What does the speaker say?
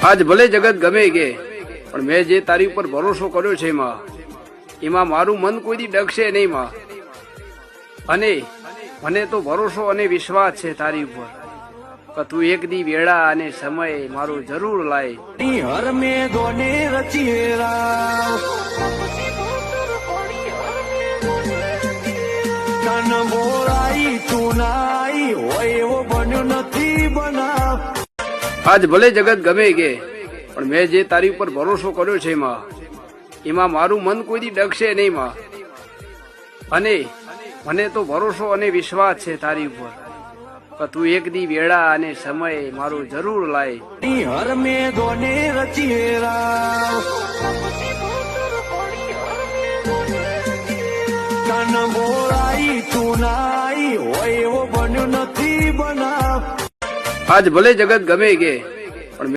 આજ ભલે જગત ગમે કે પણ મેં જે તારી ઉપર ભરોસો કર્યો છે એમાં મારું મન કોઈ દી ડગશે નહીં માં. અને મને તો ભરોસો અને વિશ્વાસ છે તારી ઉપર કે તું એક દી વેળા અને સમય મારો જરૂર લાય. હર મેં દોને રચિયેરા કન બોલાઈ તું નાઈ હોય એવો બન્યો નથી બના. આજ ભલે જગત ગમે કે પણ મેં જે તારી ઉપર ભરોસો કર્યો છે એમાં મારું મન કોઈ દી ડગશે નહીં માં. અને મને તો ભરોસો અને વિશ્વાસ છે તારી ઉપર કે તું એક દી વેળા અને સમય મારો જરૂર લાય. હર મેં દોને રચિયેરા કન બોલાઈ તું નાઈ હોય એવો બન્યો નથી બના. આજ ભલે જગત ગમે કે